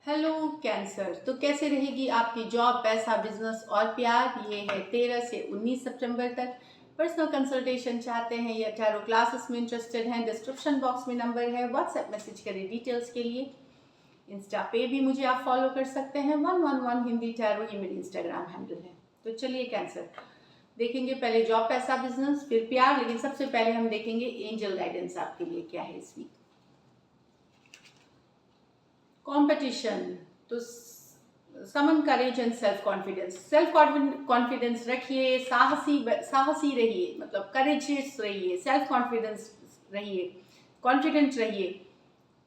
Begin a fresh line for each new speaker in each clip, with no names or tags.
Hello cancer. तो कैसे रहेगी आपकी जॉब, पैसा, बिजनेस और प्यार? ये है 13 से 19 सितंबर तक। पर्सनल कंसल्टेशन चाहते हैं या टैरो क्लासेस में इंटरेस्टेड हैं? डिस्क्रिप्शन बॉक्स में नंबर है, व्हाट्सएप मैसेज करें डिटेल्स के लिए। इंस्टा पे भी मुझे आप फॉलो कर सकते हैं, 111 हिंदी टैरो, ये मेरी इंस्टाग्राम हैंडल है। तो चलिए कैंसर, देखेंगे पहले जॉब, पैसा, बिजनेस, फिर प्यार, लेकिन सबसे पहले हम देखेंगे एंजल गाइडेंस आपके लिए क्या है इस वीक। कंपटीशन, तो summon courage and self confidence. Self confidence रखिए, साहसी रहिए, मतलब करेजियस रहिए, सेल्फ कॉन्फिडेंस रहिए, कॉन्फिडेंट रहिए,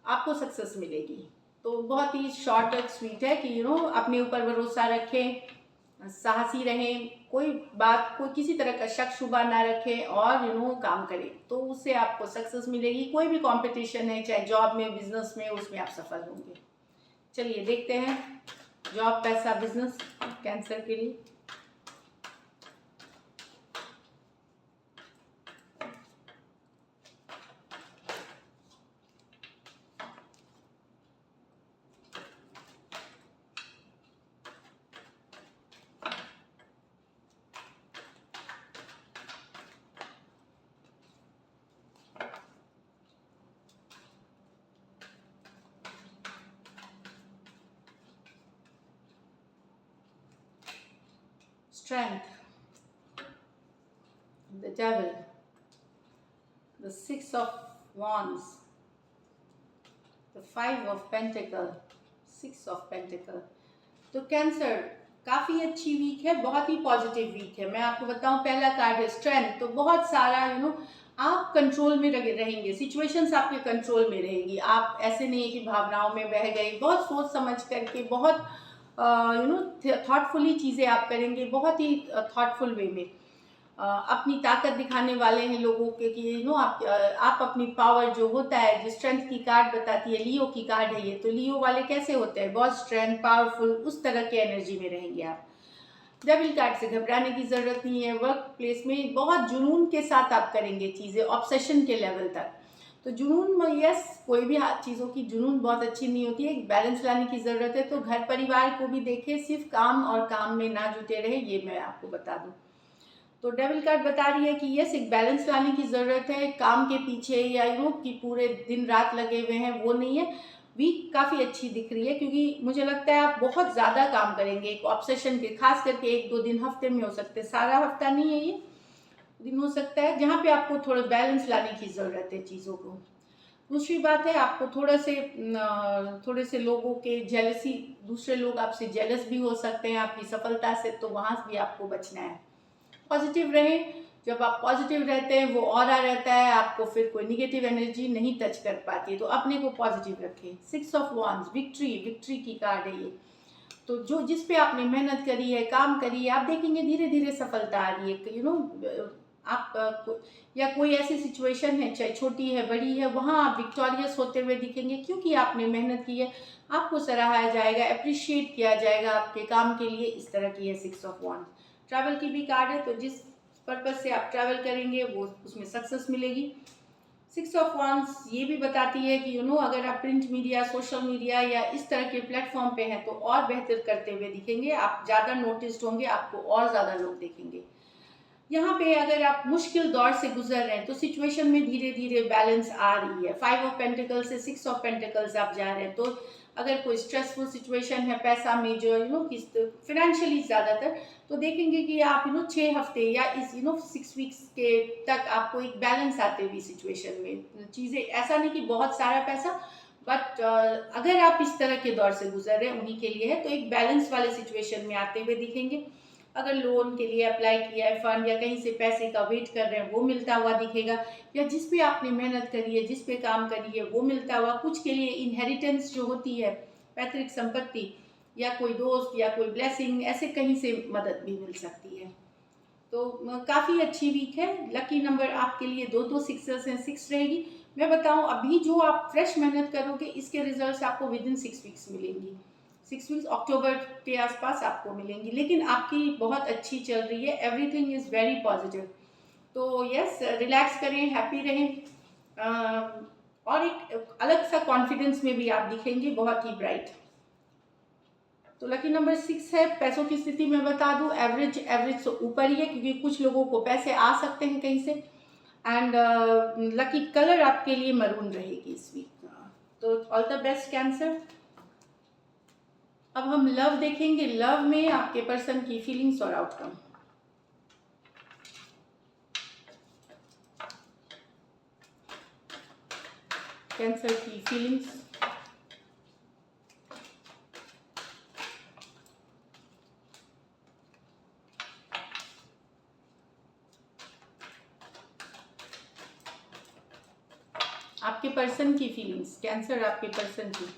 आपको सक्सेस मिलेगी। तो बहुत ही शॉर्ट और स्वीट है कि अपने ऊपर भरोसा रखें, साहसी रहें, कोई बात, कोई किसी तरह का शक शुबा ना रखें और काम करें, तो उससे आपको सक्सेस मिलेगी। कोई भी कंपटीशन है, चाहे जॉब में, बिजनेस में, उसमें आप सफल होंगे। चलिए देखते हैं जॉब, पैसा, बिजनेस कैंसर के लिए। Strength, the devil, the 6 of Wands, the 5 of Pentacle, 6 of Pentacle। तो कैंसर, काफी अच्छी वीक है, बहुत ही पॉजिटिव वीक है। मैं आपको बताऊं, पहला कार्ड है स्ट्रेंथ, तो बहुत सारा आप कंट्रोल में रहेंगे, सिचुएशंस आपके कंट्रोल में रहेगी। आप ऐसे नहीं है कि भावनाओं में बह गए, बहुत सोच समझ करके, बहुत थॉटफुली चीज़ें आप करेंगे, बहुत ही थॉटफुल वे में। अपनी ताकत दिखाने वाले हैं लोगों के कि आप अपनी पावर जो होता है, जो स्ट्रेंथ की कार्ड बताती है, लियो की कार्ड है ये। तो लियो वाले कैसे होते हैं? बहुत स्ट्रेंथ, पावरफुल, उस तरह के एनर्जी में रहेंगे आप। डेविल कार्ड से घबराने की जरूरत नहीं है। वर्क प्लेस में बहुत जुनून के साथ आप करेंगे चीज़ें, ऑब्सेशन के लेवल तक। तो जुनून में, यस, कोई भी चीज़ों की जुनून बहुत अच्छी नहीं होती है, एक बैलेंस लाने की ज़रूरत है। तो घर परिवार को भी देखें, सिर्फ काम और काम में ना जुटे रहे, ये मैं आपको बता दूं। तो डेविल कार्ड बता रही है कि यस, एक बैलेंस लाने की ज़रूरत है। काम के पीछे या कि पूरे दिन रात लगे हुए हैं, वो नहीं है। वीक काफ़ी अच्छी दिख रही है, क्योंकि मुझे लगता है आप बहुत ज़्यादा काम करेंगे एक ऑब्सेशन के, खास करके 1-2 दिन हफ्ते में हो सकते हैं, सारा हफ्ता नहीं है, ये दिन हो सकता है जहाँ पे आपको थोड़ा बैलेंस लाने की ज़रूरत है चीज़ों को। दूसरी बात है, आपको थोड़े से लोगों के जेलसी, दूसरे लोग आपसे जेलस भी हो सकते हैं आपकी सफलता से, तो वहाँ भी आपको बचना है। पॉजिटिव रहें, जब आप पॉजिटिव रहते हैं वो ऑरा रहता है, आपको फिर कोई निगेटिव एनर्जी नहीं टच कर पाती है। तो अपने को पॉजिटिव रखें। 6 of Wands, विक्ट्री की कार्ड है ये। तो जो जिस पे आपने मेहनत करी है, काम करी है, आप देखेंगे धीरे धीरे सफलता आ रही है। आप या कोई ऐसी सिचुएशन है, चाहे छोटी है बड़ी है, वहाँ आप विक्टोरियस होते हुए दिखेंगे, क्योंकि आपने मेहनत की है। आपको सराहा जाएगा, अप्रिशिएट किया जाएगा आपके काम के लिए। इस तरह की है 6 of Wands। ट्रैवल की भी कार्ड है, तो जिस पर्पज से आप ट्रैवल करेंगे वो उसमें सक्सेस मिलेगी। 6 of Wands ये भी बताती है कि अगर आप प्रिंट मीडिया, सोशल मीडिया या इस तरह के प्लेटफॉर्म पे हैं, तो और बेहतर करते हुए दिखेंगे, आप ज़्यादा नोटिस्ड होंगे, आपको और ज़्यादा लोग देखेंगे। यहाँ पे अगर आप मुश्किल दौर से गुजर रहे हैं, तो सिचुएशन में धीरे धीरे बैलेंस आ रही है। 5 of Pentacles से 6 of Pentacles आप जा रहे हैं, तो अगर कोई स्ट्रेसफुल सिचुएशन है पैसा में, जो किस फिनेंशियली ज़्यादातर, तो देखेंगे कि आप 6 हफ्ते या इस 6 वीक्स के तक आपको एक बैलेंस आते हुए सिचुएशन में चीज़ें, ऐसा नहीं कि बहुत सारा पैसा, बट अगर आप इस तरह के दौर से गुजर रहे हैं, उन्हीं के लिए है, तो एक बैलेंस वाले सिचुएशन में आते हुए दिखेंगे। अगर लोन के लिए अप्लाई किया है फंड, या कहीं से पैसे का वेट कर रहे हैं, वो मिलता हुआ दिखेगा। या जिस पे आपने मेहनत करी है, जिस पे काम करी है, वो मिलता हुआ। कुछ के लिए इनहेरिटेंस जो होती है, पैतृक संपत्ति, या कोई दोस्त या कोई ब्लेसिंग, ऐसे कहीं से मदद भी मिल सकती है। तो काफ़ी अच्छी वीक है। लकी नंबर आपके लिए 2 सिक्सेस हैं, 6 रहेगी। मैं बताऊं, अभी जो आप फ्रेश मेहनत करोगे, इसके रिजल्ट्स आपको विद इन 6 वीक्स मिलेंगी। 6 वीक्स अक्टूबर के आसपास आपको मिलेंगी, लेकिन आपकी बहुत अच्छी चल रही है, एवरीथिंग इज़ वेरी पॉजिटिव। तो यस, रिलैक्स करें, हैप्पी रहें, और एक अलग सा कॉन्फिडेंस में भी आप दिखेंगे, बहुत ही ब्राइट। तो लकी नंबर 6 है। पैसों की स्थिति में बता दूं, एवरेज से ऊपर ही है, क्योंकि कुछ लोगों को पैसे आ सकते हैं कहीं से। एंड लकी कलर आपके लिए मरून रहेगी इस वीक। तो ऑल द बेस्ट कैंसर। अब हम लव देखेंगे। लव में आपके पर्सन की फीलिंग्स और आउटकम। कैंसर की फीलिंग्स, आपके पर्सन की फीलिंग्स, कैंसर आपके पर्सन की।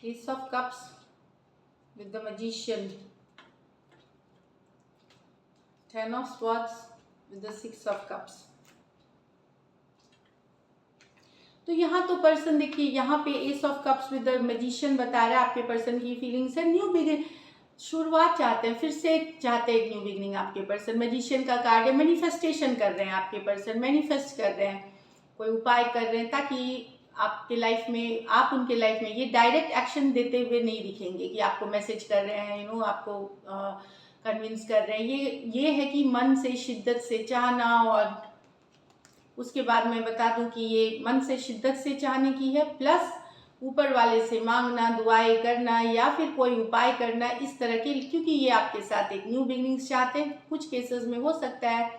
Ace of Cups with the Magician, Ten of Swords with the Six of Cups। तो यहाँ तो पर्सन देखिए, यहाँ पे S of cups with the magician बता रहा है आपके पर्सन की फीलिंग्स है। न्यू बिगिनिंग, शुरुआत चाहते हैं, फिर से चाहते हैं न्यू बिगिनिंग आपके पर्सन। मैजिशियन का कार्ड है, मैनिफेस्टेशन कर रहे हैं आपके पर्सन, मैनिफेस्ट कर रहे हैं, कोई उपाय कर रहे हैं ताकि आपके लाइफ में, आप उनके लाइफ में, ये डायरेक्ट एक्शन देते हुए नहीं दिखेंगे कि आपको मैसेज कर रहे हैं, आपको कन्विंस कर रहे हैं। ये है कि मन से, शिद्दत से चाहना। और उसके बाद मैं बता दूं कि ये मन से शिद्दत से चाहने की है, प्लस ऊपर वाले से मांगना, दुआएं करना या फिर कोई उपाय करना इस तरह के, क्योंकि ये आपके साथ एक न्यू बिगिनिंग्स चाहते हैं। कुछ केसेस में हो सकता है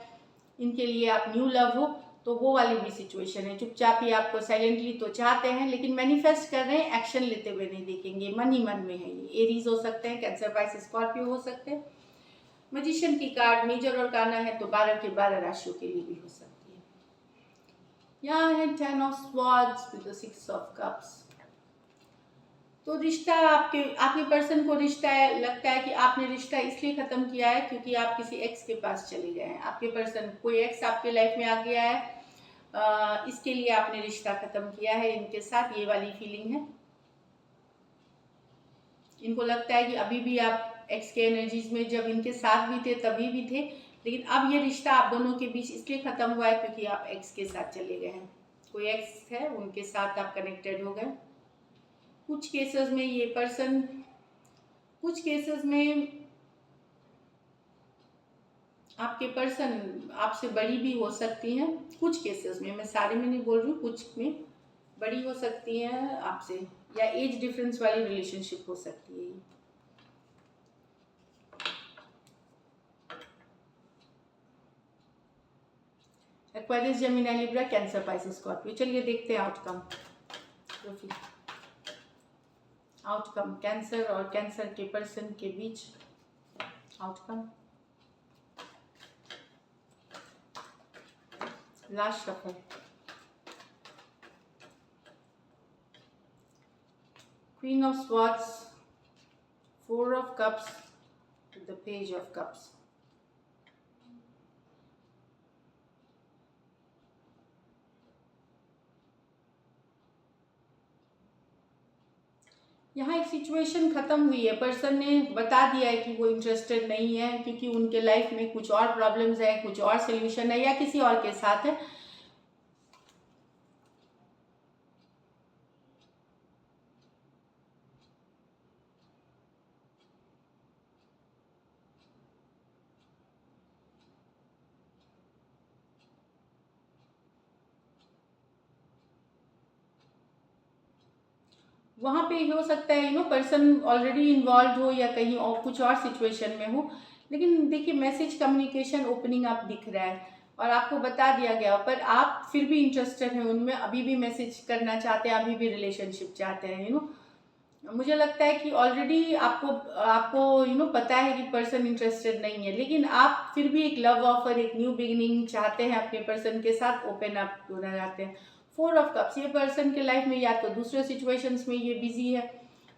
इनके लिए आप न्यू लव हो, तो वो वाली भी सिचुएशन है। चुपचाप ही आपको साइलेंटली तो चाहते हैं, लेकिन मैनिफेस्ट कर रहे हैं, एक्शन लेते हुए नहीं देखेंगे, मन ही मन में है। ये एरीज हो सकते हैं, कैंसर, पाइसेस, स्कॉर्पियो हो सकते हैं। मैजिशियन की कार्ड मेजर और गाना है, तो 12 के 12 राशियों के लिए भी हो सकती है। यहाँ है 10 of Swords with the 6 of Cups। तो रिश्ता आपके पर्सन को रिश्ता है, लगता है कि आपने रिश्ता इसलिए खत्म किया है क्योंकि आप किसी एक्स के पास चले गए हैं। आपके पर्सन, कोई एक्स आपके लाइफ में आ गया है, इसके लिए आपने रिश्ता खत्म किया है इनके साथ, ये वाली फीलिंग है। इनको लगता है कि अभी भी आप एक्स के एनर्जीज में, जब इनके साथ भी थे तभी भी थे, लेकिन अब ये रिश्ता आप दोनों के बीच इसलिए खत्म हुआ है क्योंकि आप एक्स के साथ चले गए हैं। कोई एक्स है, उनके साथ आप कनेक्टेड हो गए। कुछ केसेस में ये पर्सन, कुछ केसेस में आपके पर्सन आपसे बड़ी भी हो सकती हैं। कुछ केसेस में, मैं सारे में नहीं बोल रही हूँ, कुछ में बड़ी हो सकती हैं आपसे, या एज डिफरेंस वाली रिलेशनशिप हो सकती है। Aquarius, Gemini, Libra, Cancer, Pisces, Scorpio. चलिए देखते हैं आउटकम। आउटकम कैंसर और कैंसर के पर्सन के बीच outcome. Last shuffle, queen of swords, 4 of Cups with the Page of Cups। यहाँ एक सिचुएशन खत्म हुई है, पर्सन ने बता दिया है कि वो इंटरेस्टेड नहीं है क्योंकि उनके लाइफ में कुछ और प्रॉब्लम्स है, कुछ और सोल्यूशन है, या किसी और के साथ है। वहाँ पे हो सकता है पर्सन ऑलरेडी इन्वॉल्व हो या कहीं और कुछ और सिचुएशन में हो, लेकिन देखिए मैसेज, कम्युनिकेशन, ओपनिंग आप दिख रहा है और आपको बता दिया गया, पर आप फिर भी इंटरेस्टेड हैं उनमें, अभी भी मैसेज करना चाहते हैं, अभी भी रिलेशनशिप चाहते हैं। मुझे लगता है कि ऑलरेडी आपको पता है कि पर्सन इंटरेस्टेड नहीं है, लेकिन आप फिर भी एक लव ऑफर, एक न्यू बिगिनिंग चाहते हैं अपने पर्सन के साथ, ओपन अप होना चाहते हैं। 4 of Cups, ये पर्सन के लाइफ में या तो दूसरे सिचुएशंस में ये बिजी है,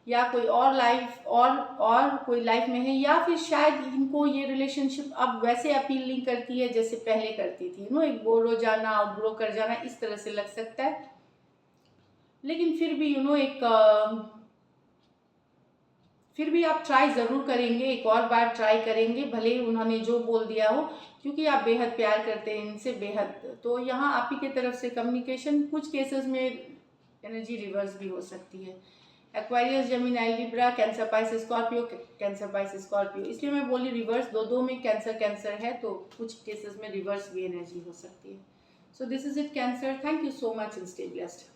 या कोई और लाइफ और कोई लाइफ में है, या फिर शायद इनको ये रिलेशनशिप अब वैसे अपील नहीं करती है जैसे पहले करती थी। एक बोर हो जाना, आउटग्रो कर जाना, इस तरह से लग सकता है। लेकिन फिर भी एक फिर भी आप ट्राई ज़रूर करेंगे, एक और बार ट्राई करेंगे, भले ही उन्होंने जो बोल दिया हो, क्योंकि आप बेहद प्यार करते हैं इनसे, बेहद। तो यहाँ आप ही की तरफ से कम्युनिकेशन, कुछ केसेस में एनर्जी रिवर्स भी हो सकती है। Aquarius, Gemini, Libra, Cancer, Pisces, Scorpio, cancer, Pisces, Scorpio, इसलिए मैं बोली रिवर्स, दो में कैंसर है, तो कुछ केसेस में रिवर्स भी एनर्जी हो सकती है। So this is it cancer, thank you so much and stay blessed.